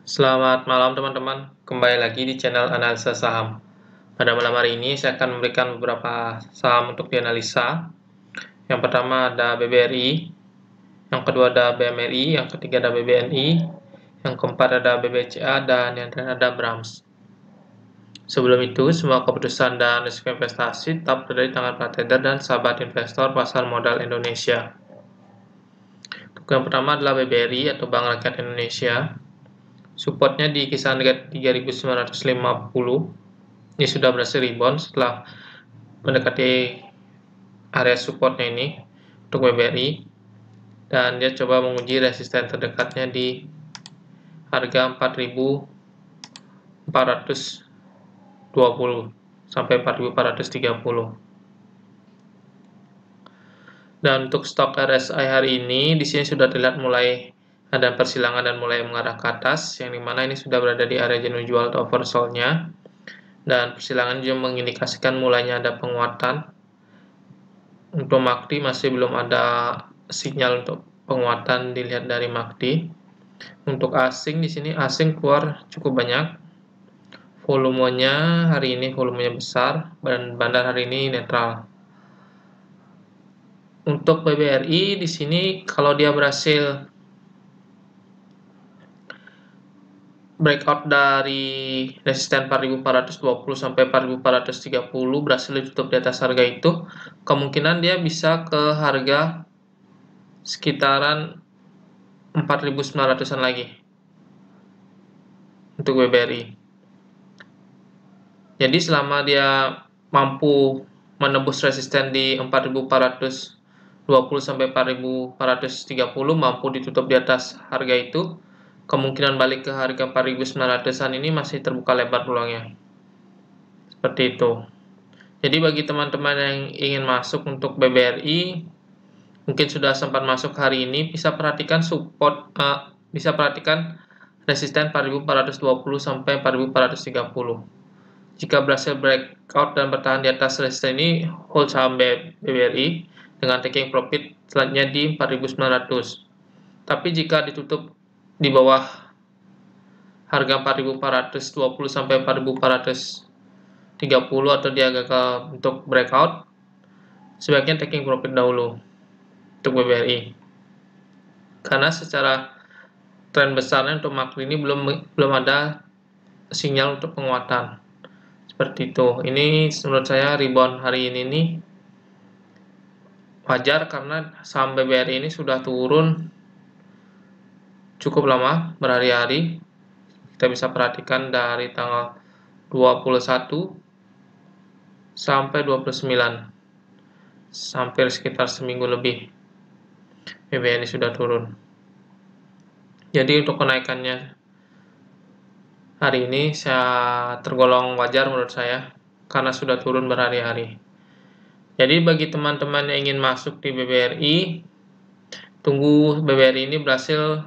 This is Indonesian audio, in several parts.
Selamat malam teman-teman, kembali lagi di channel analisa saham. Pada malam hari ini saya akan memberikan beberapa saham untuk dianalisa. Yang pertama ada BBRI, yang kedua ada BMRI, yang ketiga ada BBNI, yang keempat ada BBCA, dan yang terakhir ada BRAMS. Sebelum itu, semua keputusan dan risiko investasi tetap berada di tangan para trader dan sahabat investor pasar modal Indonesia. Untuk yang pertama adalah BBRI atau Bank Rakyat Indonesia. Supportnya di kisaran 3.950. Ini sudah berhasil rebound setelah mendekati area supportnya ini untuk BBRI, dan dia coba menguji resisten terdekatnya di harga 4.420 sampai 4.430. Dan untuk stok RSI hari ini di sini sudah terlihat mulai ada persilangan dan mulai mengarah ke atas, yang dimana ini sudah berada di area jenuh jual atau oversold-nya, dan persilangan juga mengindikasikan mulainya ada penguatan. Untuk MACD masih belum ada sinyal untuk penguatan dilihat dari MACD. Untuk asing di sini asing keluar cukup banyak. Volumenya hari ini volumenya besar dan bandar hari ini netral. Untuk BBRI di sini kalau dia berhasil breakout dari resisten 4.420 sampai 4.430, berhasil ditutup di atas harga itu, kemungkinan dia bisa ke harga sekitaran 4.900-an lagi untuk BBRI. Jadi selama dia mampu menembus resisten di 4.420 sampai 4.430, mampu ditutup di atas harga itu, kemungkinan balik ke harga 4.900-an ini masih terbuka lebar peluangnya. Seperti itu. Jadi bagi teman-teman yang ingin masuk untuk BBRI, mungkin sudah sempat masuk hari ini, bisa perhatikan bisa perhatikan resisten 4.420 sampai 4.430. Jika berhasil breakout dan bertahan di atas resisten ini, hold saham BBRI dengan taking profit selanjutnya di 4.900. Tapi jika ditutup di bawah harga 4.420 sampai 4.430 atau dia gagal untuk breakout, sebaiknya taking profit dahulu untuk BBRI. Karena secara tren besarnya untuk MACD ini belum ada sinyal untuk penguatan. Seperti itu. Ini menurut saya rebound hari ini nih wajar karena saham BBRI ini sudah turun cukup lama, berhari-hari. Kita bisa perhatikan dari tanggal 21 sampai 29, hampir sekitar seminggu lebih BBRI sudah turun. Jadi untuk kenaikannya hari ini saya tergolong wajar menurut saya karena sudah turun berhari-hari. Jadi bagi teman-teman yang ingin masuk di BBRI, tunggu BBRI ini berhasil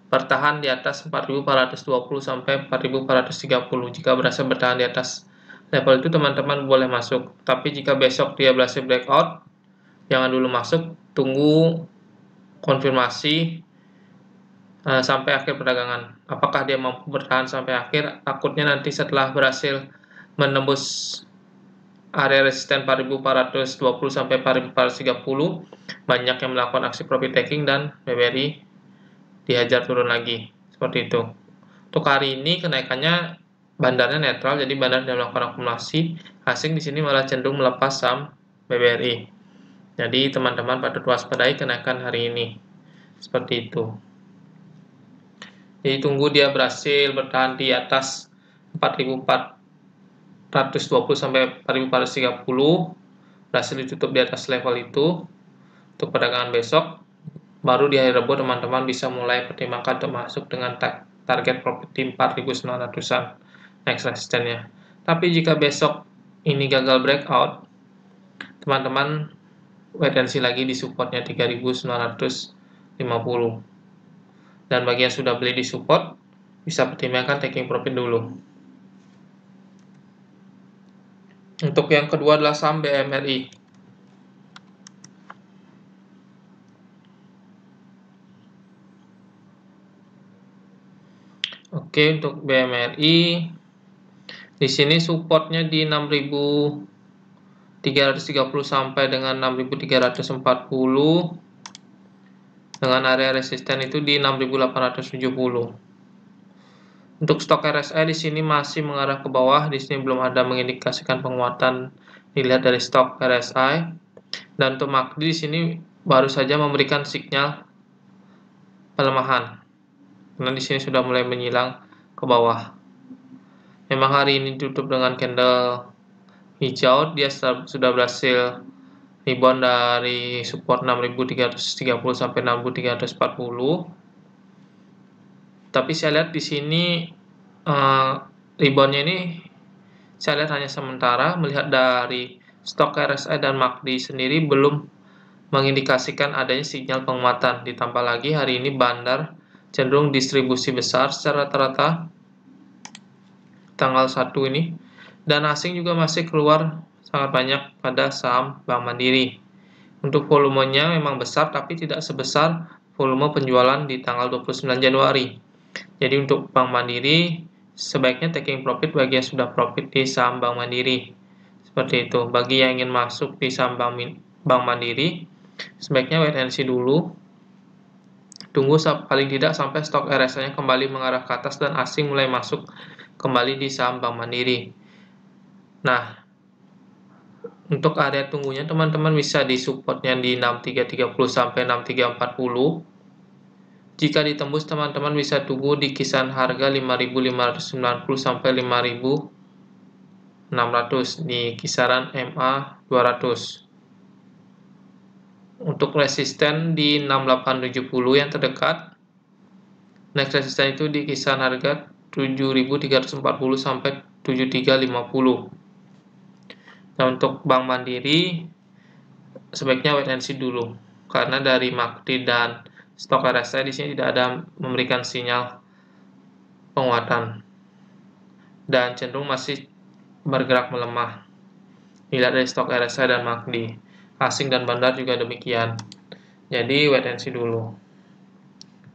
bertahan di atas 4.420 sampai 4.430. Jika berhasil bertahan di atas level itu, teman-teman boleh masuk. Tapi jika besok dia berhasil breakout, jangan dulu masuk, tunggu konfirmasi sampai akhir perdagangan. Apakah dia mampu bertahan sampai akhir? Takutnya nanti setelah berhasil menembus area resisten 4.420 sampai 4.430, banyak yang melakukan aksi profit taking dan BBRI dihajar turun lagi. Seperti itu. Untuk hari ini kenaikannya bandarnya netral, jadi bandar tidak melakukan akumulasi. Asing di sini malah cenderung melepas saham BBRI. Jadi teman-teman patut waspadai kenaikan hari ini. Seperti itu. Jadi tunggu dia berhasil bertahan di atas 4.420 sampai 4.430, berhasil ditutup di atas level itu untuk perdagangan besok. Baru di hari Rabu teman-teman bisa mulai pertimbangkan untuk masuk dengan target profit di 4.900-an next resistennya. Tapi jika besok ini gagal breakout, teman-teman wait and see lagi di supportnya 3.950. Dan bagi yang sudah beli di support, bisa pertimbangkan taking profit dulu. Untuk yang kedua adalah saham BMRI. Oke, untuk BMRI di sini supportnya di 6.330 sampai dengan 6.340, dengan area resisten itu di 6.870. Untuk stok RSI di sini masih mengarah ke bawah. Di sini belum ada mengindikasikan penguatan dilihat dari stok RSI. Dan untuk MACD di sini baru saja memberikan sinyal pelemahan. Karena di sini sudah mulai menyilang ke bawah. Memang hari ini tutup dengan candle hijau, dia sudah berhasil rebound dari support 6.330 sampai 6.340. Tapi saya lihat di sini reboundnya ini saya lihat hanya sementara. Melihat dari stok RSI dan MACD sendiri belum mengindikasikan adanya sinyal penguatan. Ditambah lagi hari ini bandar cenderung distribusi besar secara rata-rata tanggal 1 ini, dan asing juga masih keluar sangat banyak pada saham Bank Mandiri. Untuk volumenya memang besar, tapi tidak sebesar volume penjualan di tanggal 29 Januari. Jadi untuk Bank Mandiri, sebaiknya taking profit bagi yang sudah profit di saham Bank Mandiri. Seperti itu. Bagi yang ingin masuk di saham Bank Mandiri, sebaiknya wait and see dulu. Tunggu paling tidak sampai stok RSI-nya kembali mengarah ke atas dan asing mulai masuk kembali di saham Bank Mandiri. Nah, untuk area tunggunya teman-teman bisa di supportnya di 6330 sampai 6340. Jika ditembus teman-teman bisa tunggu di kisaran harga 5.590 sampai 5.600 di kisaran MA 200. Untuk resisten di 6870 yang terdekat. Next resisten itu di kisaran harga 7.340 sampai 7.350. Nah, untuk Bank Mandiri sebaiknya wait and see dulu, karena dari MACD dan stok RSI di sini tidak ada memberikan sinyal penguatan dan cenderung masih bergerak melemah. Dilihat dari stok RSI dan MACD, asing dan bandar juga demikian. Jadi wait and see dulu.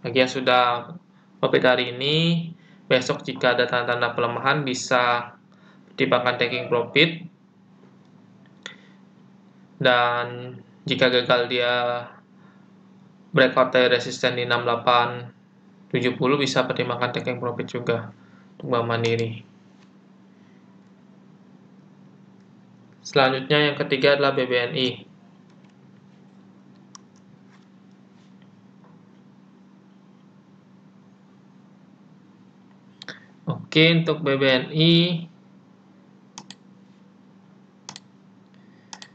Bagi yang sudah profit hari ini, besok jika ada tanda-tanda pelemahan bisa pertimbangkan taking profit. Dan jika gagal dia breakout dari resisten di 6870 bisa pertimbangkan taking profit juga untuk Bank Mandiri. Selanjutnya yang ketiga adalah BBNI. Oke, untuk BBNI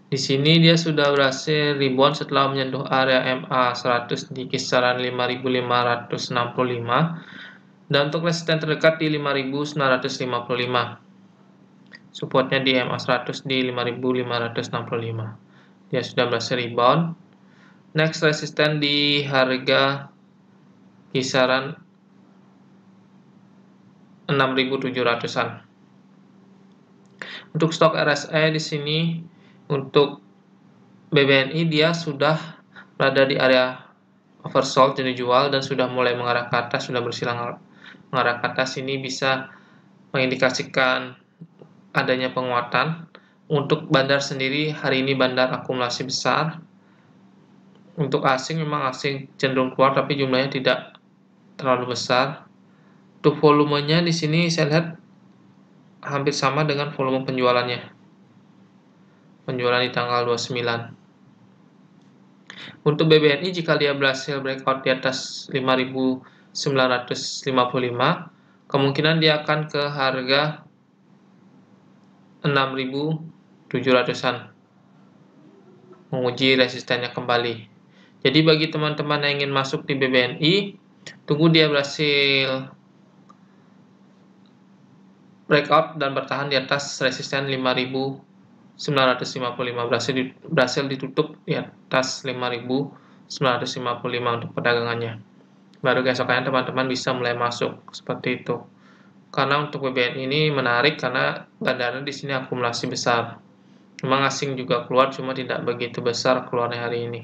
di sini dia sudah berhasil rebound setelah menyentuh area MA 100 di kisaran 5.565 dan untuk resisten terdekat di 5.955. Supportnya di MA 100 di 5.565. Dia sudah berhasil rebound. Next resisten di harga kisaran 6.700-an. Untuk stok RSI di sini untuk BBNI dia sudah berada di area oversold, jadi jual, dan sudah mulai mengarah ke atas, sudah bersilang mengarah ke atas. Ini bisa mengindikasikan adanya penguatan. Untuk bandar sendiri hari ini bandar akumulasi besar. Untuk asing memang asing cenderung keluar, tapi jumlahnya tidak terlalu besar. Untuk volumenya di sini saya lihat hampir sama dengan volume penjualannya. Penjualan di tanggal 29. Untuk BBNI jika dia berhasil breakout di atas 5.955, kemungkinan dia akan ke harga 6.700-an, menguji resistennya kembali. Jadi bagi teman-teman yang ingin masuk di BBNI, tunggu dia berhasil breakout dan bertahan di atas resisten 5.955, berhasil ditutup di atas 5.955 untuk perdagangannya. Baru keesokannya teman-teman bisa mulai masuk seperti itu. Karena untuk BBNI ini menarik karena bandarnya di sini akumulasi besar. Memang asing juga keluar, cuma tidak begitu besar keluarnya hari ini.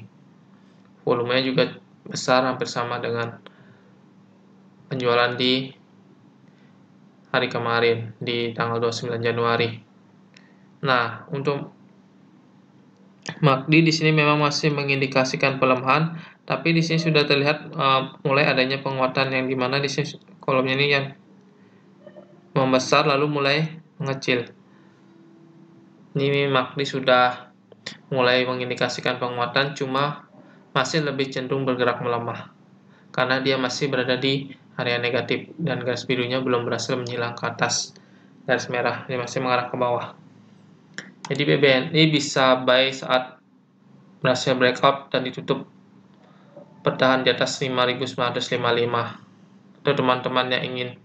Volumenya juga besar, hampir sama dengan penjualan di hari kemarin di tanggal 29 Januari. Nah, untuk MACD di sini memang masih mengindikasikan pelemahan, tapi di sini sudah terlihat mulai adanya penguatan yang dimana di sini kolomnya ini yang membesar lalu mulai mengecil. Ini MACD sudah mulai mengindikasikan penguatan, cuma masih lebih cenderung bergerak melemah karena dia masih berada di area negatif dan garis birunya belum berhasil menyilang ke atas garis merah, dia masih mengarah ke bawah. Jadi BBNI bisa buy saat berhasil breakout dan ditutup bertahan di atas 5.955. Atau teman-teman yang ingin,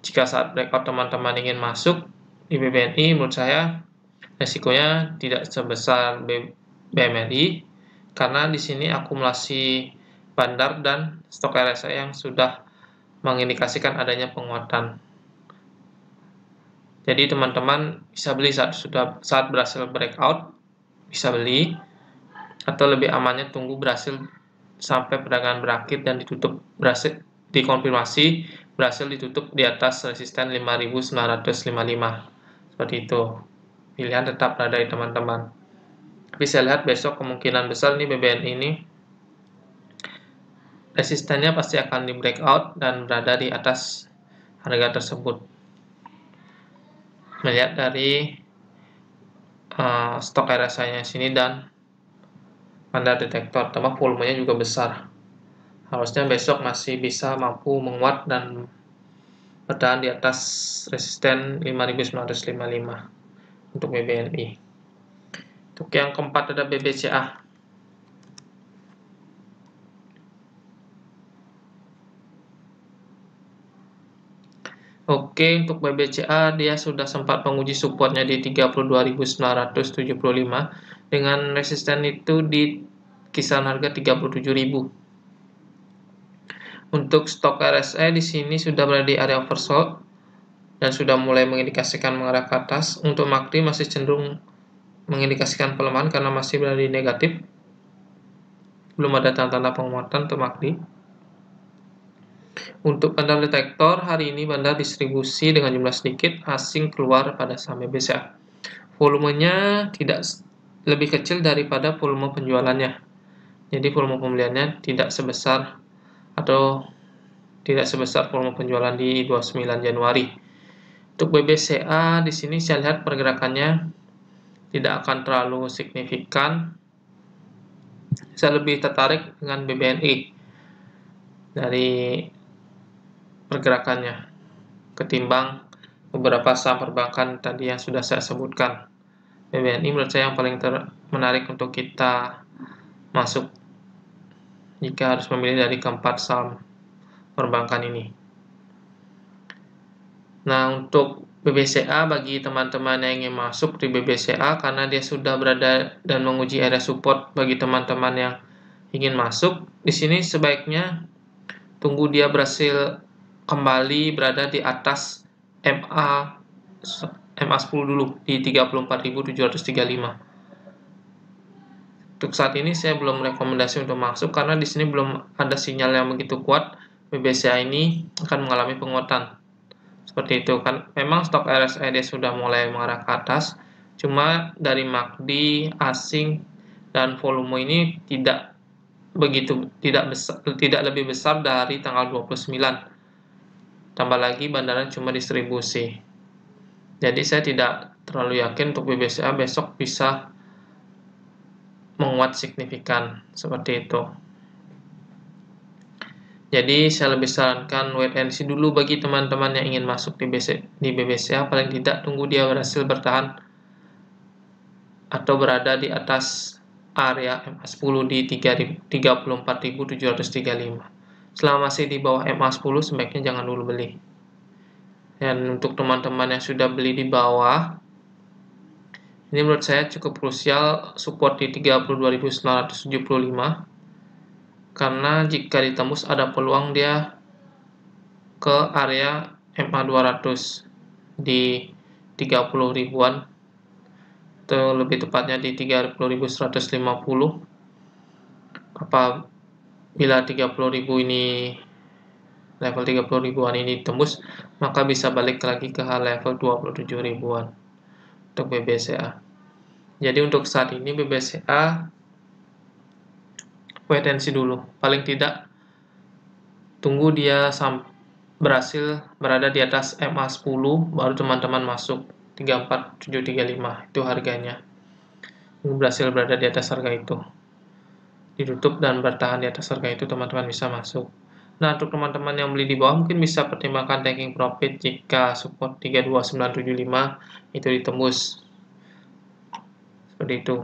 jika saat breakout teman-teman ingin masuk di BBNI, menurut saya resikonya tidak sebesar BMRI karena di sini akumulasi bandar dan stok RSI yang sudah mengindikasikan adanya penguatan. Jadi teman-teman bisa beli saat berhasil breakout, bisa beli, atau lebih amannya tunggu berhasil sampai perdagangan berakhir dan ditutup, berhasil dikonfirmasi berhasil ditutup di atas resisten 5.955. Seperti itu. Pilihan tetap berada di teman-teman. Tapi saya lihat besok kemungkinan besar nih BBNI ini resistennya pasti akan di breakout dan berada di atas harga tersebut. Melihat dari stok RSI-nya sini dan bandar detektor, tambah volumenya juga besar. Harusnya besok masih bisa mampu menguat dan bertahan di atas resisten 5.955 untuk BBNI. Untuk yang keempat ada BBCA. Oke, untuk BBCA dia sudah sempat menguji supportnya di 32.975 dengan resisten itu di kisaran harga 37.000. Untuk stok RSI di sini sudah berada di area oversold dan sudah mulai mengindikasikan mengarah ke atas. Untuk MACD masih cenderung mengindikasikan pelemahan karena masih berada di negatif. Belum ada tanda-tanda penguatan untuk MACD. Untuk bandar detektor, hari ini bandar distribusi dengan jumlah sedikit asing keluar pada saham BBCA. Volumenya tidak lebih kecil daripada volume penjualannya. Jadi volume pembeliannya tidak sebesar volume penjualan di 29 Januari. Untuk BBCA di sini saya lihat pergerakannya tidak akan terlalu signifikan. Saya lebih tertarik dengan BBNI dari pergerakannya ketimbang beberapa saham perbankan tadi yang sudah saya sebutkan. BBNI menurut saya yang paling menarik untuk kita masuk jika harus memilih dari keempat saham perbankan ini. Nah, untuk BBCA, bagi teman-teman yang ingin masuk di BBCA karena dia sudah berada dan menguji area support bagi teman-teman yang ingin masuk, di sini sebaiknya tunggu dia berhasil kembali berada di atas MA10 dulu di 34.735. Untuk saat ini saya belum rekomendasi untuk masuk karena di sini belum ada sinyal yang begitu kuat BBCA ini akan mengalami penguatan. Seperti itu kan, memang stok RSI dia sudah mulai mengarah ke atas, cuma dari MACD asing dan volume ini tidak lebih besar dari tanggal 29. Tambah lagi bandaran cuma distribusi. Jadi saya tidak terlalu yakin untuk BBCA besok bisa menguat signifikan seperti itu. Jadi saya lebih sarankan wait and see dulu bagi teman-teman yang ingin masuk di BBCA, paling tidak tunggu dia berhasil bertahan atau berada di atas area MA10 di 34.735. Selama masih di bawah MA10 sebaiknya jangan dulu beli. Dan untuk teman-teman yang sudah beli di bawah, ini menurut saya cukup krusial support di 32.975 karena jika ditembus ada peluang dia ke area MA200 di 30 ribuan atau lebih tepatnya di 30.150. Apabila 30.000 ini level 30 ribuan ini tembus, maka bisa balik lagi ke level 27 ribuan untuk BBCA. Jadi untuk saat ini BBCA wait and see dulu, paling tidak tunggu dia berhasil berada di atas MA10, baru teman-teman masuk 34735, itu harganya. Berhasil berada di atas harga itu, ditutup dan bertahan di atas harga itu, teman-teman bisa masuk. Nah, untuk teman-teman yang beli di bawah mungkin bisa pertimbangkan taking profit jika support 32975 itu ditembus. Seperti itu.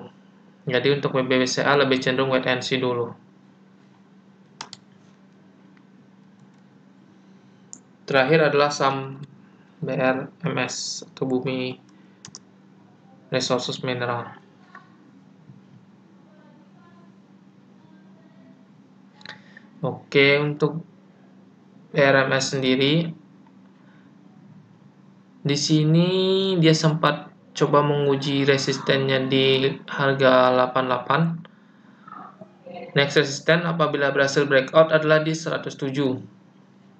Jadi untuk BBCA lebih cenderung wait and see dulu. Terakhir adalah saham BRMS atau Bumi Resources Mineral. Oke, untuk BRMS sendiri di sini dia sempat coba menguji resistennya di harga 88. Next resisten apabila berhasil breakout adalah di 107.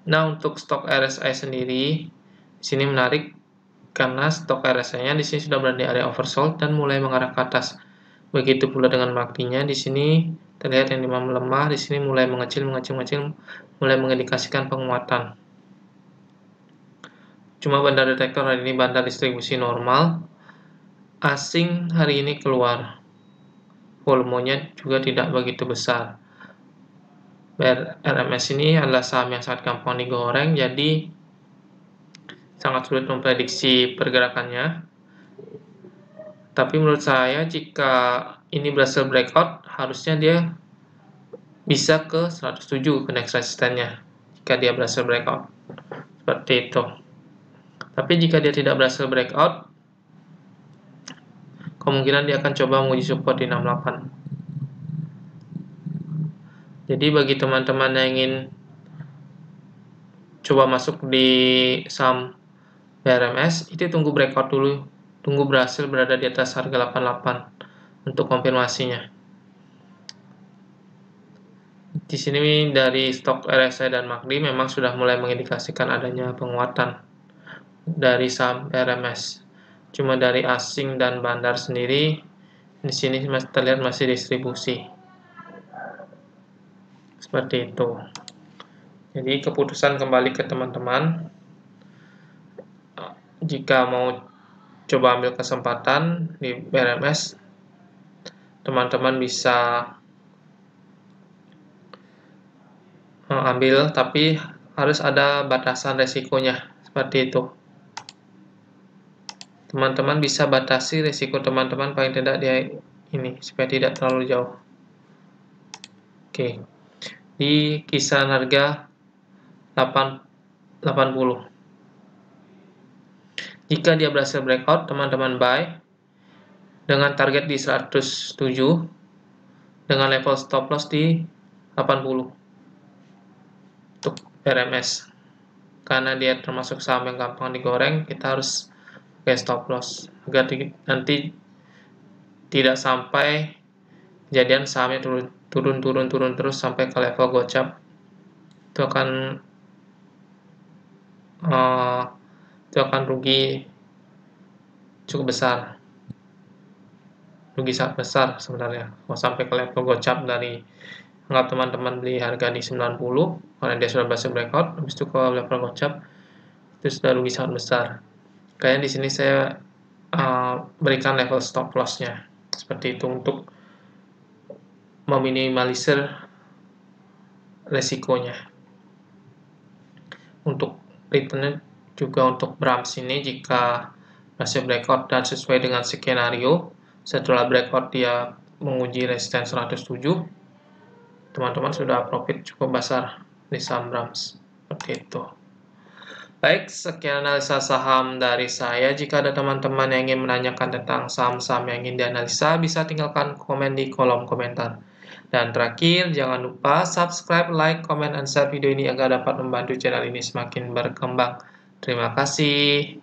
Nah, untuk stok RSI sendiri di sini menarik karena stok RSI-nya di sini sudah berada di area oversold dan mulai mengarah ke atas. Begitu pula dengan MACD-nya, di sini terlihat yang melemah, di sini mulai mengecil, mulai mengindikasikan penguatan. Cuma bandar detektor hari ini bandar distribusi normal. Asing hari ini keluar. Volumenya juga tidak begitu besar. RMS ini adalah saham yang sangat gampang digoreng, jadi sangat sulit memprediksi pergerakannya. Tapi menurut saya jika ini berhasil breakout, harusnya dia bisa ke 107 ke next resistennya jika dia berhasil breakout. Seperti itu. Tapi jika dia tidak berhasil breakout, kemungkinan dia akan coba menguji support di 68. Jadi bagi teman-teman yang ingin coba masuk di saham BRMS, itu tunggu breakout dulu, tunggu berhasil berada di atas harga 88 untuk konfirmasinya. Di sini dari stok RSI dan MACD memang sudah mulai mengindikasikan adanya penguatan dari saham BRMS. Cuma dari asing dan bandar sendiri di sini terlihat masih distribusi. Seperti itu. Jadi keputusan kembali ke teman-teman. Jika mau coba ambil kesempatan di BRMS, teman-teman bisa ambil, tapi harus ada batasan resikonya. Seperti itu. Teman-teman bisa batasi resiko teman-teman paling tidak di ini supaya tidak terlalu jauh. Oke. Di kisaran harga 80. Jika dia berhasil breakout, teman-teman buy dengan target di 107 dengan level stop loss di 80 untuk RMS. Karena dia termasuk saham yang gampang digoreng, kita harus pakai stop loss agar nanti tidak sampai kejadian sahamnya turun terus sampai ke level gocap. Itu akan rugi cukup besar, rugi sangat besar sebenarnya. Mau sampai ke level gocap dari anggap teman-teman beli harga di 90 karena dia sudah berhasil breakout, habis itu ke level gocap itu sudah rugi sangat besar. Kayaknya di sini saya berikan level stop loss-nya seperti itu untuk meminimalisir resikonya. Untuk return juga untuk BRAMS ini jika berhasil breakout dan sesuai dengan skenario, setelah breakout dia menguji resisten 107, teman-teman sudah profit cukup besar di saham BRAMS. Seperti itu. Baik, sekian analisa saham dari saya. Jika ada teman-teman yang ingin menanyakan tentang saham-saham yang ingin dianalisa, bisa tinggalkan komen di kolom komentar. Dan terakhir, jangan lupa subscribe, like, comment, dan share video ini agar dapat membantu channel ini semakin berkembang. Terima kasih.